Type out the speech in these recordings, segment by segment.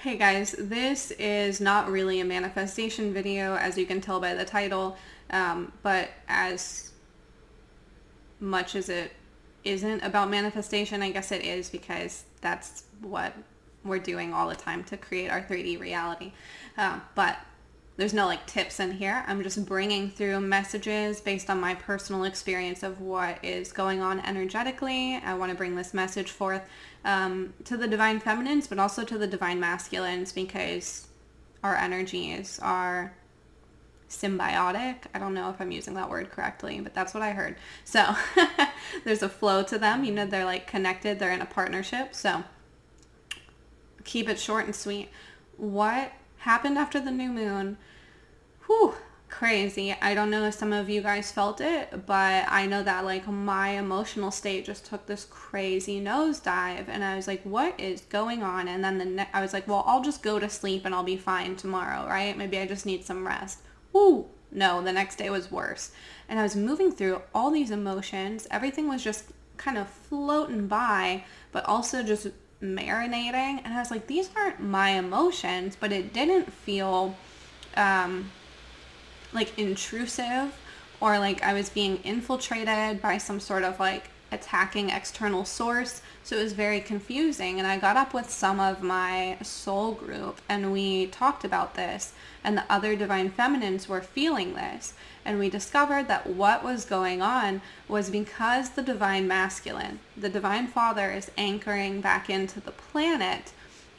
Hey guys, this is not really a manifestation video, as you can tell by the title, but as much as it isn't about manifestation, I guess it is because that's what we're doing all the time to create our 3D reality. But there's no tips in here. I'm just bringing through messages based on my personal experience of what is going on energetically. I want to bring this message forth to the divine feminines, but also to the divine masculines, because our energies are symbiotic. I don't know if I'm using that word correctly, but that's what I heard. So there's a flow to them. They're connected. They're in a partnership. So keep it short and sweet. What happened after the new moon? Whew, crazy. I don't know if some of you guys felt it, but I know that my emotional state just took this crazy nosedive, and I was like, what is going on? And then I was like, well, I'll just go to sleep and I'll be fine tomorrow, right? Maybe I just need some rest. Woo! No, the next day was worse. And I was moving through all these emotions. Everything was just kind of floating by, but also just marinating. And I was like, these aren't my emotions, but it didn't feel intrusive, or I was being infiltrated by some sort of attacking external source. So it was very confusing. And I got up with some of my soul group and we talked about this, and the other divine feminines were feeling this. And we discovered that what was going on was because the divine masculine, the divine father, is anchoring back into the planet.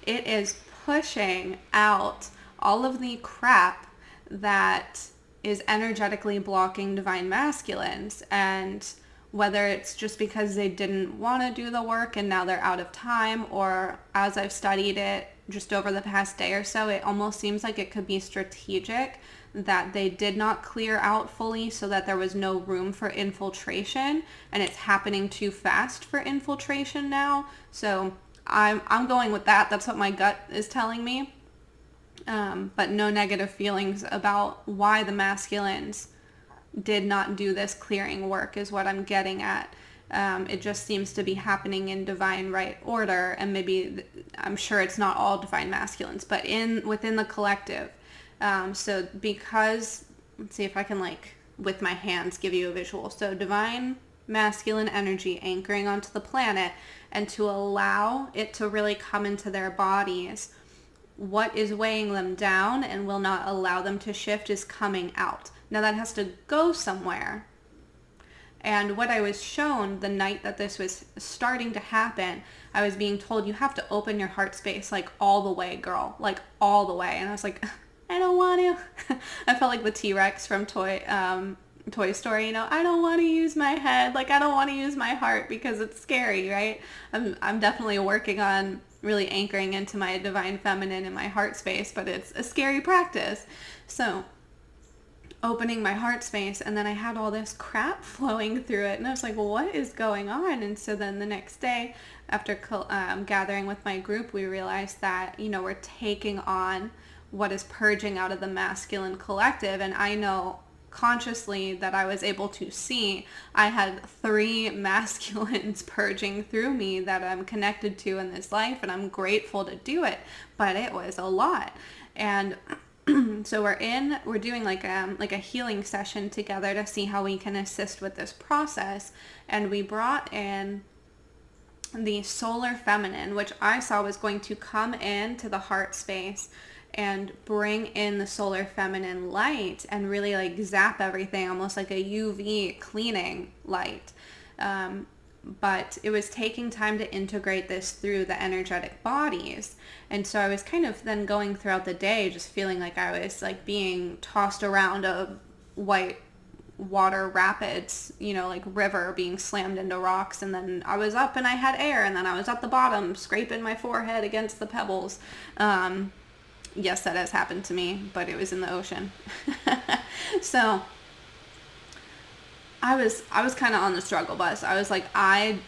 It is pushing out all of the crap that is energetically blocking divine masculines. And whether it's just because they didn't want to do the work and now they're out of time, or as I've studied it just over the past day or so, it almost seems like it could be strategic, that they did not clear out fully so that there was no room for infiltration, and it's happening too fast for infiltration now. So I'm going with that. That's what my gut is telling me. But no negative feelings about why the masculines did not do this clearing work is what I'm getting at. It just seems to be happening in divine right order, and maybe I'm sure it's not all divine masculines, but within the collective. So because, let's see if I can with my hands give you a visual. So divine masculine energy anchoring onto the planet, and to allow it to really come into their bodies, what is weighing them down and will not allow them to shift is coming out. Now that has to go somewhere. And what I was shown the night that this was starting to happen, I was being told, you have to open your heart space all the way, girl, all the way. And I was like, I don't want to. I felt like the T-Rex from Toy Story, I don't want to use my head. I don't want to use my heart because it's scary, right? I'm definitely working on really anchoring into my divine feminine in my heart space, but it's a scary practice. So opening my heart space, and then I had all this crap flowing through it, and I was like, well, what is going on? And so then the next day, after gathering with my group, we realized that we're taking on what is purging out of the masculine collective. And I know consciously that I was able to see I had 3 masculines purging through me that I'm connected to in this life, and I'm grateful to do it, but it was a lot. And so we're doing a healing session together to see how we can assist with this process. And we brought in the solar feminine, which I saw was going to come into the heart space and bring in the solar feminine light and really zap everything, almost like a UV cleaning light. But it was taking time to integrate this through the energetic bodies. And so I was kind of then going throughout the day just feeling like I was being tossed around a white water rapids, river, being slammed into rocks. And then I was up and I had air, and then I was at the bottom scraping my forehead against the pebbles. Yes, that has happened to me, but it was in the ocean. So I was kind of on the struggle bus. I was like, I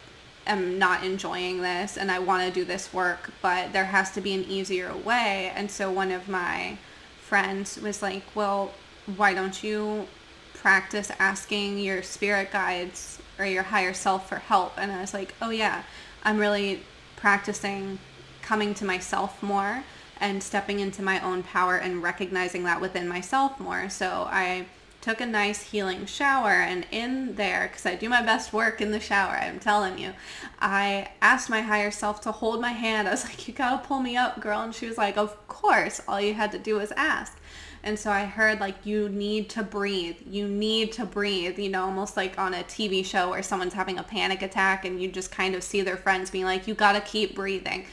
am not enjoying this and I want to do this work, but there has to be an easier way. And so one of my friends was like, well, why don't you practice asking your spirit guides or your higher self for help? And I was like, oh yeah, I'm really practicing coming to myself more and stepping into my own power and recognizing that within myself more. So I took a nice healing shower, and in there, because I do my best work in the shower, I'm telling you, I asked my higher self to hold my hand. I was like, you gotta pull me up, girl. And she was like, of course, all you had to do was ask. And so I heard, like, you need to breathe. You need to breathe, you know, almost like on a TV show where someone's having a panic attack and you just kind of see their friends being like, you gotta keep breathing.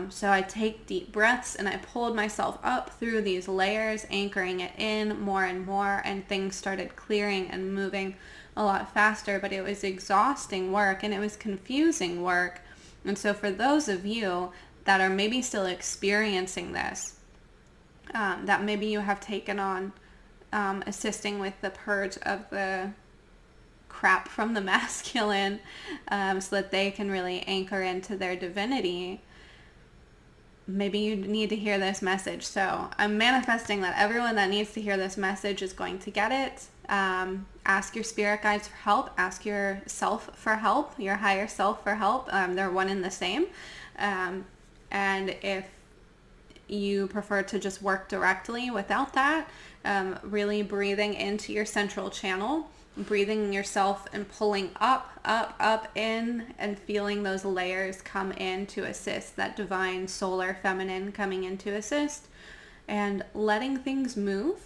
So I take deep breaths and I pulled myself up through these layers, anchoring it in more and more, and things started clearing and moving a lot faster, but it was exhausting work and it was confusing work. And so for those of you that are maybe still experiencing this, that maybe you have taken on assisting with the purge of the crap from the masculine, so that they can really anchor into their divinity, maybe you need to hear this message. So I'm manifesting that everyone that needs to hear this message is going to get it. Ask your spirit guides for help. Ask yourself for help, your higher self for help. They're one and the same. And if you prefer to just work directly without that, really breathing into your central channel, breathing yourself and pulling up in, and feeling those layers come in to assist, that divine solar feminine coming in to assist, and letting things move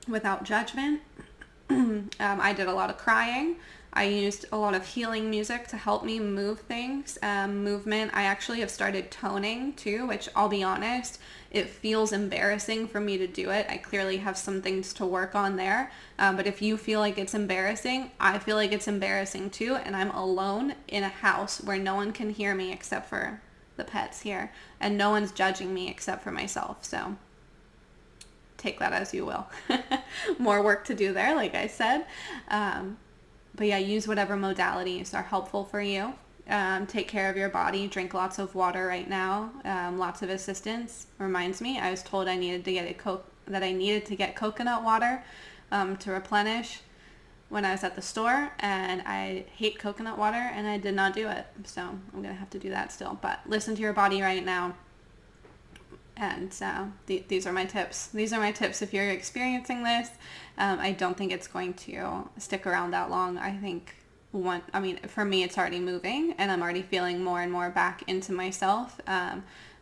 without judgment. I did a lot of crying. I used a lot of healing music to help me move things. Movement, I actually have started toning too, which I'll be honest, it feels embarrassing for me to do it. I clearly have some things to work on there. But if you feel like it's embarrassing, I feel like it's embarrassing too. And I'm alone in a house where no one can hear me except for the pets here. And no one's judging me except for myself. So take that as you will. More work to do there, like I said. But yeah, use whatever modalities are helpful for you. Take care of your body. Drink lots of water right now. Lots of assistance. Reminds me, I was told I needed to get coconut water to replenish when I was at the store, and I hate coconut water, and I did not do it. So I'm gonna have to do that still. But listen to your body right now. And these are my tips. These are my tips if you're experiencing this. I don't think it's going to stick around that long. I think for me, it's already moving, and I'm already feeling more and more back into myself.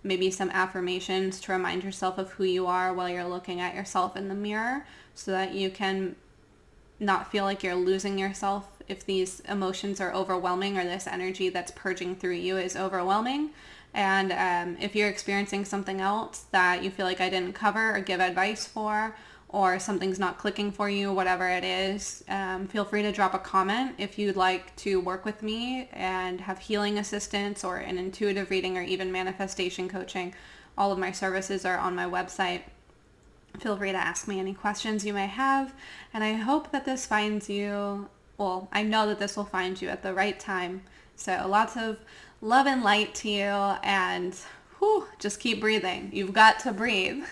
Maybe some affirmations to remind yourself of who you are while you're looking at yourself in the mirror, so that you can not feel like you're losing yourself if these emotions are overwhelming, or this energy that's purging through you is overwhelming. And if you're experiencing something else that you feel like I didn't cover or give advice for, or something's not clicking for you, whatever it is, feel free to drop a comment. If you'd like to work with me and have healing assistance or an intuitive reading or even manifestation coaching, all of my services are on my website. Feel free to ask me any questions you may have. And I hope that this finds you, well, I know that this will find you at the right time. So lots of love and light to you, and just keep breathing. You've got to breathe.